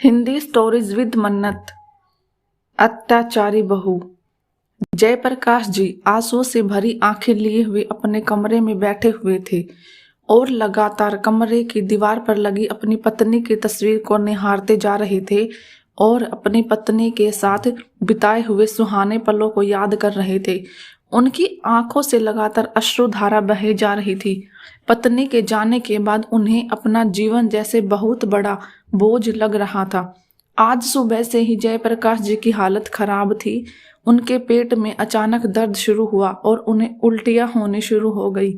Hindi stories with मन्नत। अत्याचारी बहू। जयप्रकाश जी आंसुओं से भरी आंखें लिए हुए अपने कमरे में बैठे हुए थे और लगातार कमरे की दीवार पर लगी अपनी पत्नी की तस्वीर को निहारते जा रहे थे और अपनी पत्नी के साथ बिताए हुए सुहाने पलों को याद कर रहे थे। उनकी आंखों से लगातार अश्रुधारा बहे जा रही थी। पत्नी के जाने के बाद उन्हें अपना जीवन जैसे बहुत बड़ा बोझ लग रहा था। आज सुबह से ही जयप्रकाश जी की हालत खराब थी। उनके पेट में अचानक दर्द शुरू हुआ और उन्हें उल्टियां होने शुरू हो गई।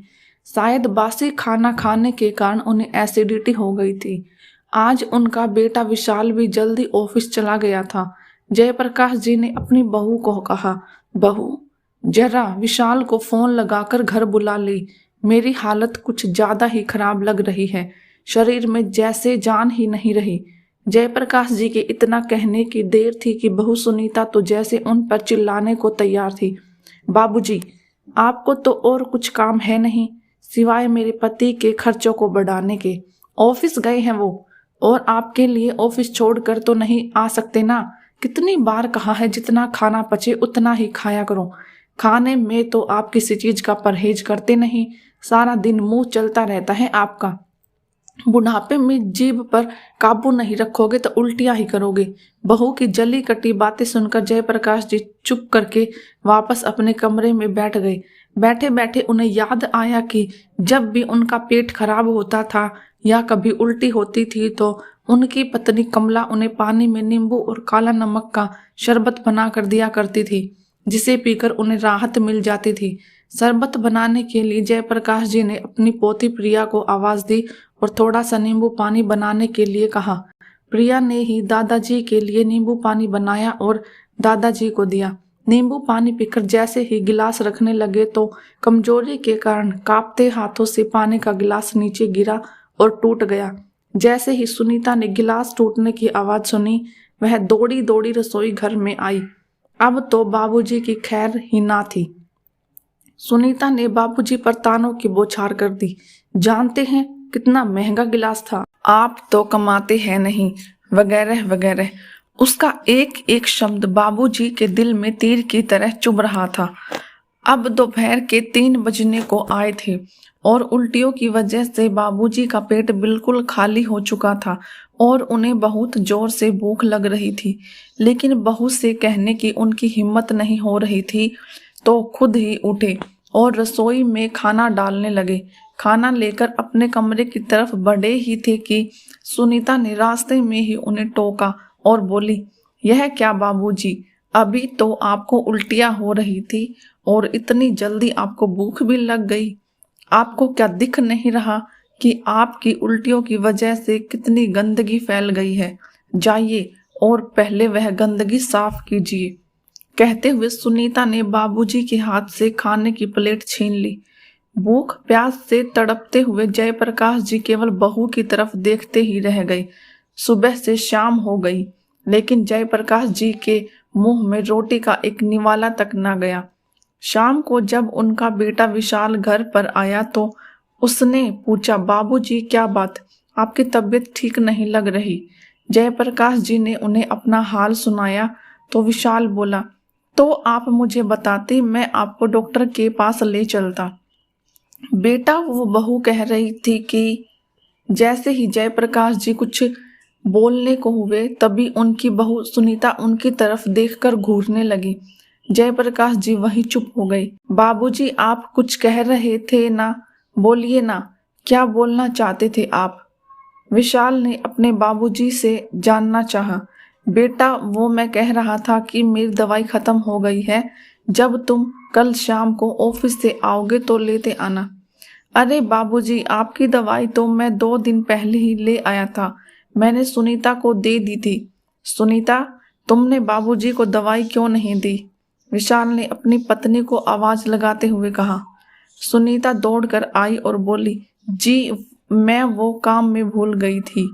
शायद बासी खाना खाने के कारण उन्हें एसिडिटी हो गई थी। आज उनका बेटा विशाल भी जल्दी ऑफिस चला गया था। जयप्रकाश जी ने अपनी बहू को कहा, बहू जरा विशाल को फोन लगाकर घर बुला ले। मेरी हालत कुछ ज्यादा ही खराब लग रही है, शरीर में जैसे जान ही नहीं रही। जयप्रकाश जी के इतना कहने की देर थी कि बहू सुनीता तो जैसे उन पर चिल्लाने को तैयार थी। बाबूजी, आपको तो और कुछ काम है नहीं सिवाय मेरे पति के खर्चों को बढ़ाने के। ऑफिस गए हैं वो, और आपके लिए ऑफिस छोड़कर तो नहीं आ सकते ना। कितनी बार कहा है जितना खाना पचे उतना ही खाया करो। खाने में तो आप किसी चीज का परहेज करते नहीं, सारा दिन मुंह चलता रहता है आपका। बुढ़ापे में जीभ पर काबू नहीं रखोगे तो उल्टियां ही करोगे। बहू की जली कटी बातें सुनकर जयप्रकाश जी चुप करके वापस अपने कमरे में बैठ गए। बैठे बैठे उन्हें याद आया कि जब भी उनका पेट खराब होता था या कभी उल्टी होती थी तो उनकी पत्नी कमला उन्हें पानी में नींबू और काला नमक का शरबत बना कर दिया करती थी, जिसे पीकर उन्हें राहत मिल जाती थी। शरबत बनाने के लिए जयप्रकाश जी ने अपनी पोती प्रिया को आवाज दी और थोड़ा सा नींबू पानी बनाने के लिए कहा। प्रिया ने ही दादाजी के लिए नींबू पानी बनाया और दादाजी को दिया। नींबू पानी पीकर जैसे ही गिलास रखने लगे तो कमजोरी के कारण कांपते हाथों से पानी का गिलास नीचे गिरा और टूट गया। जैसे ही सुनीता ने गिलास टूटने की आवाज सुनी, वह दौड़ी दौड़ी रसोई घर में आई। अब तो बाबूजी की खैर ही ना थी। सुनीता ने बाबूजी पर तानों की बौछार कर दी। जानते हैं कितना महंगा गिलास था, आप तो कमाते हैं नहीं, वगैरह वगैरह। उसका एक एक शब्द बाबूजी के दिल में तीर की तरह चुभ रहा था। अब दोपहर के 3 बजने को आए थे और उल्टियों की वजह से बाबूजी का पेट बिल्कुल खाली हो चुका था और उन्हें बहुत जोर से भूख लग रही थी। लेकिन बहू से कहने की उनकी हिम्मत नहीं हो रही थी, तो खुद ही उठे और रसोई में खाना डालने लगे। खाना लेकर अपने कमरे की तरफ बढ़े ही थे कि सुनीता ने रास्ते में ही उन्हें टोका और बोली, यह क्या बाबूजी, अभी तो आपको उल्टियां हो रही थी और इतनी जल्दी आपको भूख भी लग गई। आपको क्या दिख नहीं रहा कि आपकी उल्टियों की वजह से कितनी गंदगी फैल गई है? जाइए और पहले वह गंदगी साफ कीजिए। कहते हुए सुनीता ने बाबूजी के हाथ से खाने की प्लेट छीन ली। भूख प्यास से तड़पते हुए जयप्रकाश जी केवल बहू की तरफ देखते ही रह गए। सुबह से शाम हो गई, लेकिन जयप्रकाश जी के मुंह में रोटी का एक निवाला तक न गया। शाम को जब उनका बेटा विशाल घर पर आया तो उसने पूछा, बाबूजी क्या बात, आपकी तबीयत ठीक नहीं लग रही। जयप्रकाश जी ने उन्हें अपना हाल सुनाया तो विशाल बोला, तो आप मुझे बताते, मैं आपको डॉक्टर के पास ले चलता। बेटा, वो बहू कह रही थी कि जैसे ही जयप्रकाश जी कुछ बोलने को हुए तभी उनकी बहू सुनीता उनकी तरफ देखकर घूरने लगी। जयप्रकाश जी वहीं चुप हो गए। बाबूजी, आप कुछ कह रहे थे ना, बोलिए ना, क्या बोलना चाहते थे आप? विशाल ने अपने बाबूजी से जानना चाहा। बेटा, वो मैं कह रहा था कि मेरी दवाई खत्म हो गई है, जब तुम कल शाम को ऑफिस से आओगे तो लेते आना। अरे बाबूजी, आपकी दवाई तो मैं 2 दिन पहले ही ले आया था, मैंने सुनीता को दे दी थी। सुनीता, तुमने बाबूजी को दवाई क्यों नहीं दी? विशाल ने अपनी पत्नी को आवाज लगाते हुए कहा। सुनीता दौड़कर आई और बोली, जी मैं वो काम में भूल गई थी,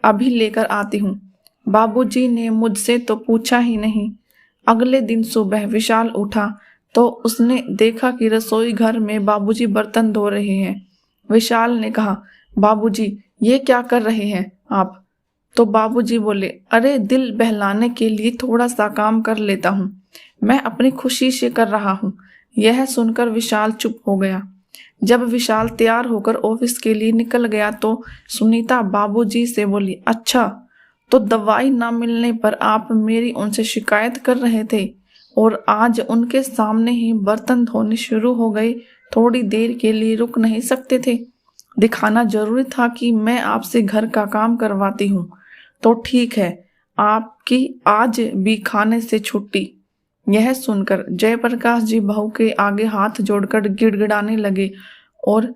अभी लेकर आती हूँ। बाबूजी ने मुझसे तो पूछा ही नहीं। अगले दिन सुबह विशाल उठा तो उसने देखा कि रसोई घर में बाबूजी बर्तन धो रहे हैं। विशाल ने कहा, बाबूजी ये क्या कर रहे हैं आप? तो बाबूजी बोले, अरे दिल बहलाने के लिए थोड़ा सा काम कर लेता हूँ, मैं अपनी खुशी से कर रहा हूँ। यह सुनकर विशाल चुप हो गया। जब विशाल तैयार होकर ऑफिस के लिए निकल गया तो सुनीता बाबूजी से बोली, अच्छा तो दवाई ना मिलने पर आप मेरी उनसे शिकायत कर रहे थे और आज उनके सामने ही बर्तन धोने शुरू हो गए, थोड़ी देर के लिए रुक नहीं सकते थे? दिखाना जरूरी था कि मैं आपसे घर का काम करवाती हूँ। तो ठीक है, आपकी आज भी खाने से छुट्टी। यह सुनकर जयप्रकाश जी बहू के आगे हाथ जोड़कर गिड़गिड़ाने लगे और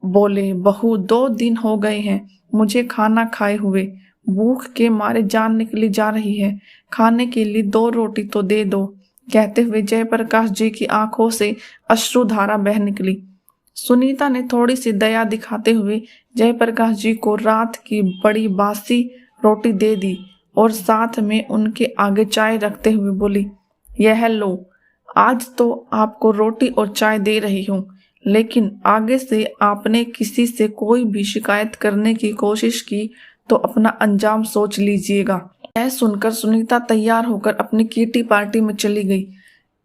बोले, बहू 2 दिन हो गए हैं मुझे खाना खाए हुए, भूख के मारे जान निकली जा रही है, खाने के लिए 2 रोटी तो दे दो। कहते हुए जयप्रकाश जी की आंखों से अश्रुधारा बह निकली। सुनीता ने थोड़ी सी दया दिखाते हुए जयप्रकाश जी को रात की बड़ी बासी रोटी दे दी और साथ में उनके आगे चाय रखते हुए बोली, यह लो, आज तो आपको रोटी और चाय दे रही हूँ, लेकिन आगे से आपने किसी से कोई भी शिकायत करने की कोशिश की तो अपना अंजाम सोच लीजिएगा। यह सुनकर सुनीता तैयार होकर अपनी किटी पार्टी में चली गई।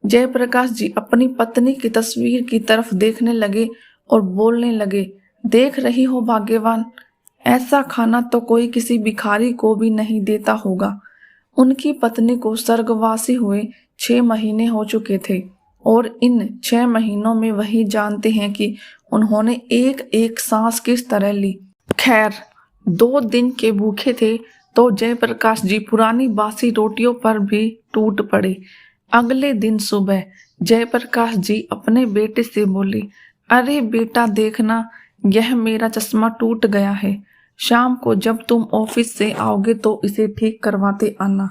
जयप्रकाश जी अपनी पत्नी की तस्वीर की तरफ देखने लगे और बोलने लगे, देख रही हो भाग्यवान, ऐसा खाना तो कोई किसी भिखारी को भी नहीं देता होगा। उनकी पत्नी को स्वर्गवासी हुए 6 महीने हो चुके थे और इन 6 महीनों में वही जानते हैं कि उन्होंने एक एक सांस किस तरह ली। खैर 2 दिन के भूखे थे तो जयप्रकाश जी पुरानी बासी रोटियों पर भी टूट पड़े। अगले दिन सुबह जयप्रकाश जी अपने बेटे से बोले, अरे बेटा देखना, यह मेरा चश्मा टूट गया है, शाम को जब तुम ऑफिस से आओगे तो इसे ठीक करवाते आना।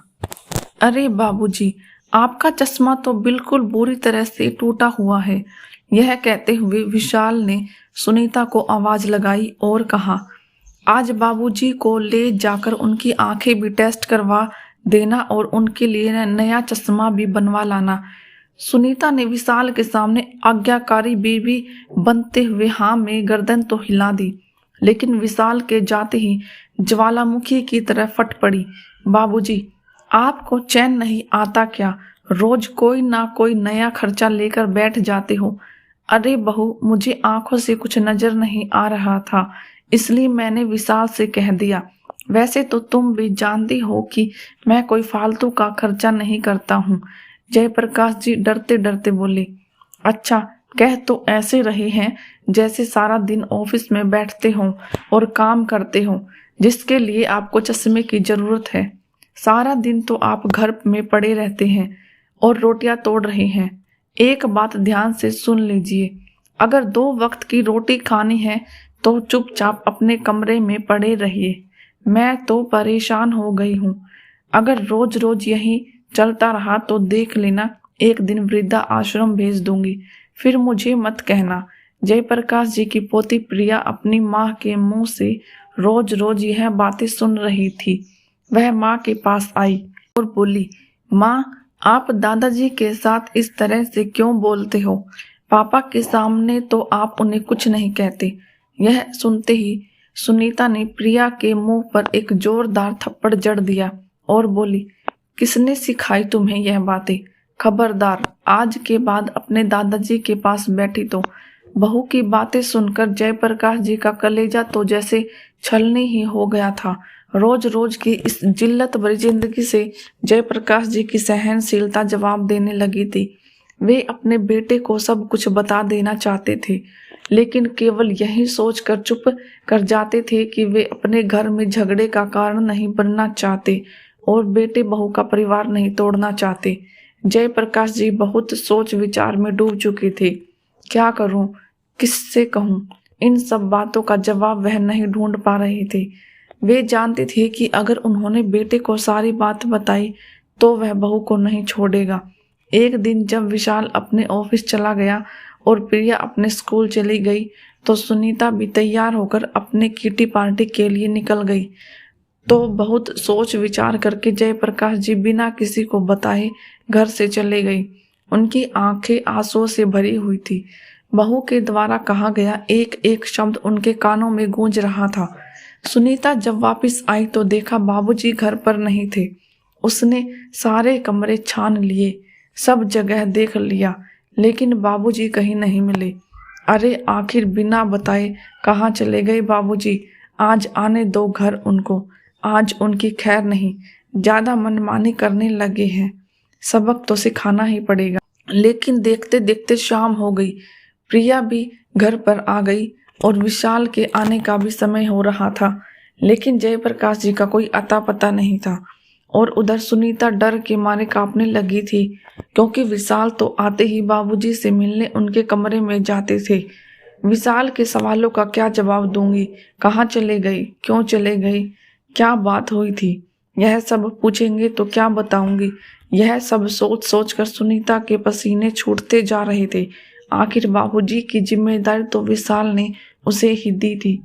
अरे बाबूजी, आपका चश्मा तो बिल्कुल बुरी तरह से टूटा हुआ है। यह कहते हुए विशाल ने सुनीता को आवाज लगाई और कहा, आज बाबूजी को ले जाकर उनकी आंखें भी टेस्ट करवा देना और उनके लिए नया चश्मा भी बनवा लाना। सुनीता ने विशाल के सामने आज्ञाकारी बीवी बनते हुए हाँ में गर्दन तो हिला दी, लेकिन विशाल के जाते ही ज्वालामुखी की तरह फट पड़ी। बाबूजी, आपको चैन नहीं आता क्या? रोज कोई ना कोई नया खर्चा लेकर बैठ जाते हो। अरे बहू, मुझे आंखों से कुछ नजर नहीं आ रहा था, इसलिए मैंने विशाल से कह दिया। वैसे तो तुम भी जानती हो कि मैं कोई फालतू का खर्चा नहीं करता हूँ। जयप्रकाश जी डरते डरते बोले, अच्छा कह तो ऐसे रहे हैं जैसे सारा दिन ऑफिस में बैठते हो और काम करते हो, जिसके लिए आपको चश्मे की जरूरत है। सारा दिन तो आप घर में पड़े रहते हैं और रोटियां तोड़ रहे हैं। एक बात ध्यान से सुन लीजिए, अगर 2 वक्त की रोटी खानी है तो चुपचाप अपने कमरे में पड़े रहिए। मैं तो परेशान हो गई हूँ। अगर रोज रोज यही चलता रहा तो देख लेना, एक दिन वृद्धा आश्रम भेज दूंगी, फिर मुझे मत कहना। जयप्रकाश जी की पोती प्रिया अपनी माँ के मुंह से रोज रोज यह बातें सुन रही थी। वह माँ के पास आई और बोली, माँ, आप दादाजी के साथ इस तरह से क्यों बोलते हो? पापा के सामने तो आप उन्हें कुछ नहीं कहते। यह सुनते ही सुनीता ने प्रिया के मुंह पर एक जोरदार थप्पड़ जड़ दिया और बोली, किसने सिखाई तुम्हें यह बातें? खबरदार, आज के बाद अपने दादाजी के पास बैठी तो। बहू की बातें सुनकर जयप्रकाश जी का कलेजा तो जैसे छलनी ही हो गया था। रोज रोज की इस जिल्लत भरी जिंदगी से जयप्रकाश जी की सहनशीलता जवाब देने लगी थी। वे अपने बेटे को सब कुछ बता देना चाहते थे, लेकिन केवल यही सोचकर चुप कर जाते थे कि वे अपने घर में झगड़े का कारण नहीं बनना चाहते और बेटे बहू का परिवार नहीं तोड़ना चाहते। जयप्रकाश जी बहुत सोच विचार में डूब चुके थे। क्या करूं, किससे कहूं? इन सब बातों का जवाब वह नहीं ढूंढ पा रहे थे। वे जानते थे कि अगर उन्होंने बेटे को सारी बात बताई तो वह बहू को नहीं छोड़ेगा। एक दिन जब विशाल अपने ऑफिस चला गया और प्रिया अपने स्कूल चली गई तो सुनीता भी तैयार होकर अपने किटी पार्टी के लिए निकल गई। तो बहुत सोच विचार करके जयप्रकाश जी बिना किसी को बताए घर से चले गई। उनकी आंखें आंसुओं से भरी हुई थी। बहू के द्वारा कहा गया एक एक शब्द उनके कानों में गूंज रहा था। सुनीता जब वापस आई तो देखा बाबूजी घर पर नहीं थे। उसने सारे कमरे छान लिए, सब जगह देख लिया, लेकिन बाबूजी कहीं नहीं मिले। अरे आखिर बिना बताए कहाँ चले गए बाबूजी? आज आने दो घर उनको, आज उनकी खैर नहीं। ज्यादा मनमानी करने लगे हैं, सबक तो सिखाना ही पड़ेगा। लेकिन देखते देखते शाम हो गई। प्रिया भी घर पर आ गई और विशाल के आने का भी समय हो रहा था, लेकिन जयप्रकाश जी का कोई अता पता नहीं था। और उधर सुनीता डर के मारे कांपने लगी थी, क्योंकि विशाल तो आते ही बाबूजी से मिलने उनके कमरे में जाते थे। विशाल के सवालों का क्या जवाब दूंगी? कहाँ चले गई? क्यों चले गई? क्या बात हुई थी? यह सब पूछेंगे तो क्या बताऊंगी? यह सब सोच सोच कर सुनीता के पसीने छूटते जा रहे थे। आखिर बाबूजी की जिम्मेदारी तो विशाल ने उसे ही दी थी।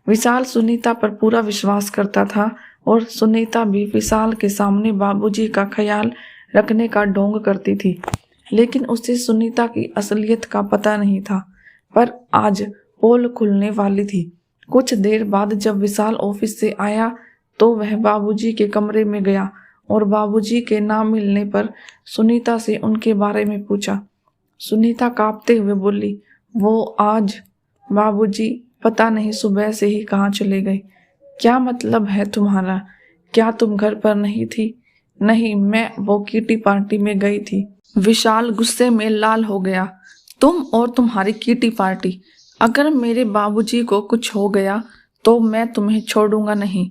विशाल सुनीता पर पूरा विश्वास करता था और सुनीता भी विशाल के सामने बाबूजी का ख्याल रखने का ढोंग करती थी, लेकिन उसे सुनीता की असलियत का पता नहीं था। पर आज पोल खुलने वाली थी। कुछ देर बाद जब विशाल ऑफिस से आया तो वह बाबूजी के कमरे में गया और बाबूजी के ना मिलने पर सुनीता से उनके बारे में पूछा। सुनीता कांपते हुए बोली, वो आज बाबूजी पता नहीं सुबह से ही कहाँ चले गए। क्या मतलब है तुम्हारा? क्या तुम घर पर नहीं थी? नहीं, मैं वो किटी पार्टी में गई थी। विशाल गुस्से में लाल हो गया। तुम और तुम्हारी किटी पार्टी? अगर मेरे बाबूजी को कुछ हो गया तो मैं तुम्हें छोड़ूंगा नहीं।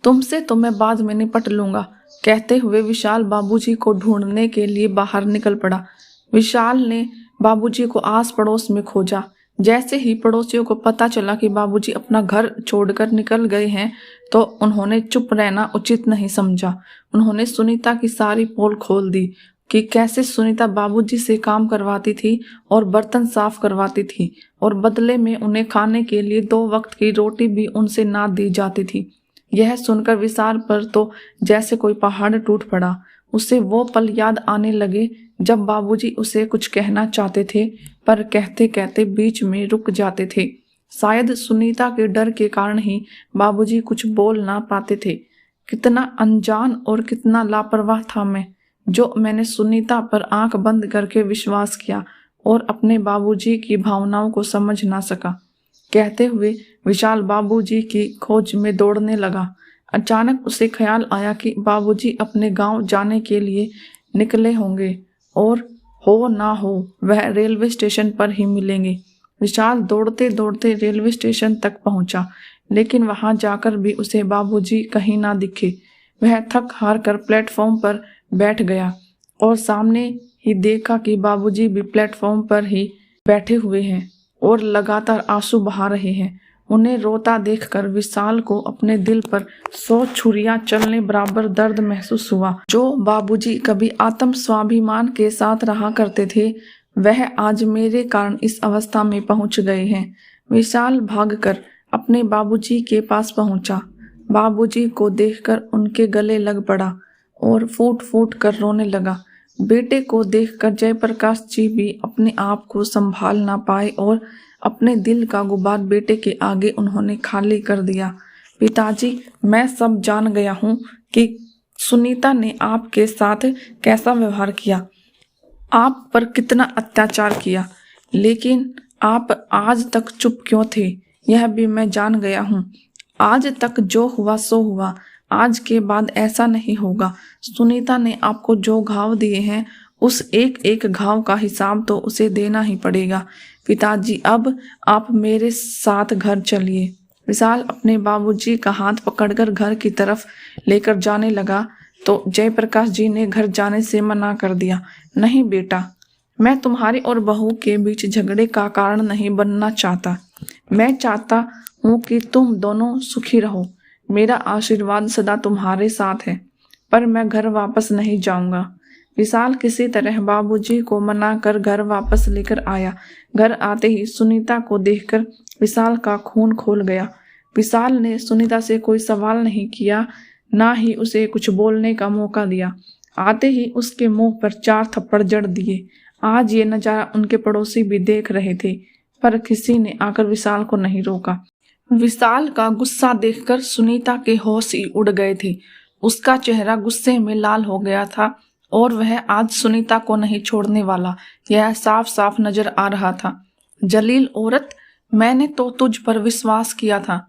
तुमसे तो मैं बाद में निपट लूंगा। कहते हुए विशाल बाबूजी को ढूंढने के लिए बाहर निकल पड़ा। विशाल ने बाबूजी को आस पड़ोस में खोजा। जैसे ही पड़ोसियों को पता चला कि बाबूजी अपना घर छोड़कर निकल गए हैं तो उन्होंने चुप रहना उचित नहीं समझा। उन्होंने सुनीता की सारी पोल खोल दी कि कैसे सुनीता बाबूजी से काम करवाती थी और बर्तन साफ करवाती थी, और बदले में उन्हें खाने के लिए 2 वक्त की रोटी भी उनसे ना दी जाती थी। यह सुनकर विशाल पर तो जैसे कोई पहाड़ टूट पड़ा। उसे वो पल याद आने लगे जब बाबूजी उसे कुछ कहना चाहते थे पर कहते कहते बीच में रुक जाते थे। शायद सुनीता के डर के कारण ही बाबूजी कुछ बोल ना पाते थे। कितना अनजान और कितना लापरवाह था मैं, जो मैंने सुनीता पर आंख बंद करके विश्वास किया और अपने बाबूजी की भावनाओं को समझ ना सका। कहते हुए विशाल बाबूजी की खोज में दौड़ने लगा। अचानक उसे ख्याल आया कि बाबूजी अपने गांव जाने के लिए निकले होंगे और हो ना हो वह रेलवे स्टेशन पर ही मिलेंगे। विशाल दौड़ते दौड़ते रेलवे स्टेशन तक पहुंचा, लेकिन वहां जाकर भी उसे बाबूजी कहीं ना दिखे। वह थक हार कर प्लेटफॉर्म पर बैठ गया और सामने ही देखा कि बाबूजी भी प्लेटफॉर्म पर ही बैठे हुए हैं और लगातार आंसू बहा रहे हैं। उन्हें रोता देखकर विशाल को अपने दिल पर 100 छुरियां चलने बराबर दर्द महसूस हुआ। जो बाबूजी कभी आत्म स्वाभिमान के साथ रहा करते थे, वह आज मेरे कारण इस अवस्था में पहुंच गए हैं। विशाल भागकर अपने बाबूजी के पास पहुंचा। बाबूजी को देखकर उनके गले लग पड़ा और फूट फूट कर रोने लगा। बेटे को देखकर जयप्रकाश जी भी अपने आप को संभाल ना पाए और अपने दिल का गुबार बेटे के आगे उन्होंने खाली कर दिया। पिताजी, मैं सब जान गया हूँ कि सुनीता ने आपके साथ कैसा व्यवहार किया, आप पर कितना अत्याचार किया, लेकिन आप आज तक चुप क्यों थे, यह भी मैं जान गया हूँ। आज तक जो हुआ सो हुआ, आज के बाद ऐसा नहीं होगा। सुनीता ने आपको जो घाव दिए हैं उस एक एक घाव का हिसाब तो उसे देना ही पड़ेगा। पिताजी, अब आप मेरे साथ घर चलिए। विशाल अपने बाबूजी का हाथ पकड़कर घर की तरफ लेकर जाने लगा तो जयप्रकाश जी ने घर जाने से मना कर दिया। नहीं बेटा, मैं तुम्हारी और बहू के बीच झगड़े का कारण नहीं बनना चाहता। मैं चाहता हूँ कि तुम दोनों सुखी रहो। मेरा आशीर्वाद सदा तुम्हारे साथ है, पर मैं घर वापस नहीं जाऊंगा। विशाल किसी तरह बाबूजी को मनाकर घर वापस लेकर आया। घर आते ही सुनीता को देखकर विशाल का खून खोल गया। विशाल ने सुनीता से कोई सवाल नहीं किया, ना ही उसे कुछ बोलने का मौका दिया। आते ही उसके मुंह पर 4 थप्पड़ जड़ दिए। आज ये नजारा उनके पड़ोसी भी देख रहे थे, पर किसी ने आकर विशाल को नहीं रोका। विशाल का गुस्सा देखकर सुनीता के होश ही उड़ गए थे। उसका चेहरा गुस्से में लाल हो गया था और वह आज सुनीता को नहीं छोड़ने वाला, यह साफ साफ नजर आ रहा था। जलील औरत, मैंने तो तुझ पर विश्वास किया था,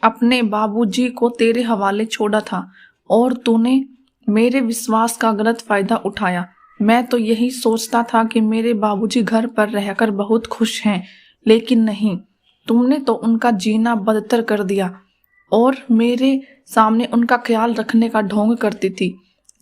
अपने बाबूजी को तेरे हवाले छोड़ा था और तूने मेरे विश्वास का गलत फायदा उठाया। मैं तो यही सोचता था कि मेरे बाबूजी घर पर रहकर बहुत खुश हैं, लेकिन नहीं, तुमने तो उनका जीना बदतर कर दिया और मेरे सामने उनका ख्याल रखने का ढोंग करती थी।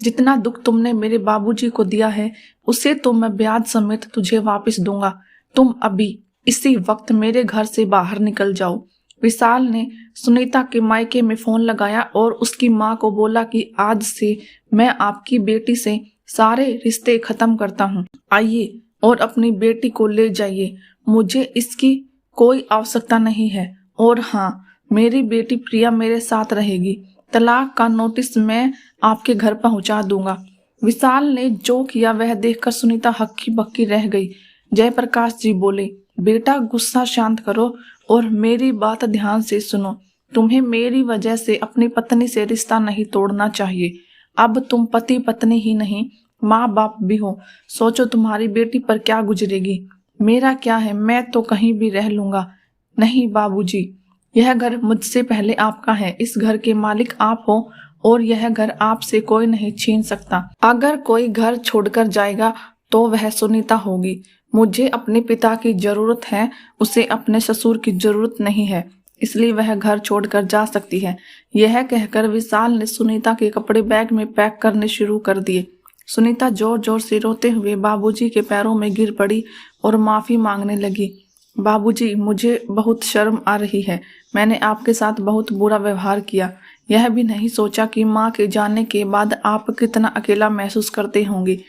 जितना दुख तुमने मेरे बाबूजी को दिया है उसे तो मैं ब्याज समेत तुझे वापस दूंगा। तुम अभी इसी वक्त मेरे घर से बाहर निकल जाओ। विशाल ने सुनीता के मायके में फोन लगाया और उसकी माँ को बोला कि आज से मैं आपकी बेटी से सारे रिश्ते खत्म करता हूँ। आइए और अपनी बेटी को ले जाइए, मुझे इसकी कोई आवश्यकता नहीं है। और हाँ, मेरी बेटी प्रिया मेरे साथ रहेगी। तलाक का नोटिस मैं आपके घर पहुंचा दूंगा। विशाल ने जो किया वह देखकर सुनीता हक्की बक्की रह गई। जयप्रकाश जी बोले, बेटा गुस्सा शांत करो और मेरी बात ध्यान से सुनो। तुम्हें मेरी वजह से अपनी पत्नी से रिश्ता नहीं तोड़ना चाहिए। अब तुम पति पत्नी ही नहीं, माँ बाप भी हो। सोचो तुम्हारी बेटी पर क्या गुजरेगी। मेरा क्या है, मैं तो कहीं भी रह लूंगा। नहीं बाबूजी, यह घर मुझसे पहले आपका है। इस घर के मालिक आप हो और यह घर आपसे कोई नहीं छीन सकता। अगर कोई घर छोड़कर जाएगा तो वह सुनीता होगी। मुझे अपने पिता की जरूरत है, उसे अपने ससुर की जरूरत नहीं है, इसलिए वह घर छोड़कर जा सकती है। यह कहकर विशाल ने सुनीता के कपड़े बैग में पैक करने शुरू कर दिए। सुनीता जोर जोर से रोते हुए बाबूजी के पैरों में गिर पड़ी और माफी मांगने लगी। बाबूजी, मुझे बहुत शर्म आ रही है। मैंने आपके साथ बहुत बुरा व्यवहार किया। यह भी नहीं सोचा कि माँ के जाने के बाद आप कितना अकेला महसूस करते होंगे।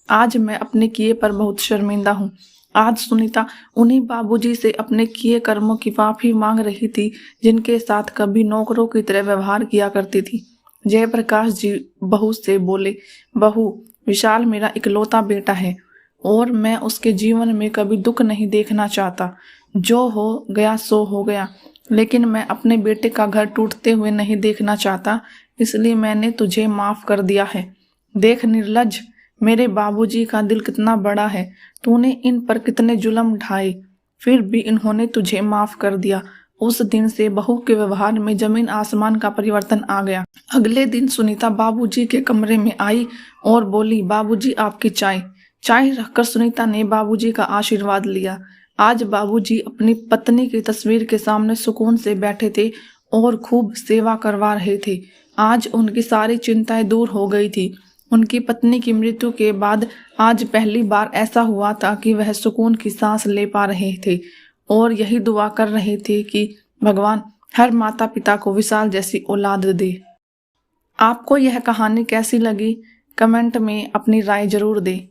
आज मैं अपने किए पर बहुत शर्मिंदा हूँ। आज सुनीता उन्हीं बाबूजी से अपने किए कर्मों की माफी मांग रही थी जिनके साथ कभी नौकरों की तरह व्यवहार किया करती थी। जयप्रकाश जी बहू से बोले, बहू, विशाल मेरा इकलौता बेटा है और मैं उसके जीवन में कभी दुख नहीं देखना चाहता। जो हो गया सो हो गया, लेकिन मैं अपने बेटे का घर टूटते हुए नहीं देखना चाहता, इसलिए मैंने तुझे माफ कर दिया है। देख निर्लज्ज, मेरे बाबूजी का दिल कितना बड़ा है। तूने इन पर कितने जुल्म ढाए, फिर भी इन्होंने तुझे माफ कर दिया। उस दिन से बहू के व्यवहार में जमीन आसमान का परिवर्तन आ गया। अगले दिन सुनीता बाबूजी के कमरे में आई और बोली, बाबूजी आपकी चाय। चाय रखकर सुनीता ने बाबूजी का आशीर्वाद लिया। आज बाबूजी अपनी पत्नी की तस्वीर के सामने सुकून से बैठे थे और खूब सेवा करवा रहे थे। आज उनकी सारी चिंताएं दूर हो गई थी। उनकी पत्नी की मृत्यु के बाद आज पहली बार ऐसा हुआ था कि वह सुकून की सांस ले पा रहे थे और यही दुआ कर रहे थे कि भगवान हर माता पिता को विशाल जैसी औलाद दे। आपको यह कहानी कैसी लगी? कमेंट में अपनी राय जरूर दें।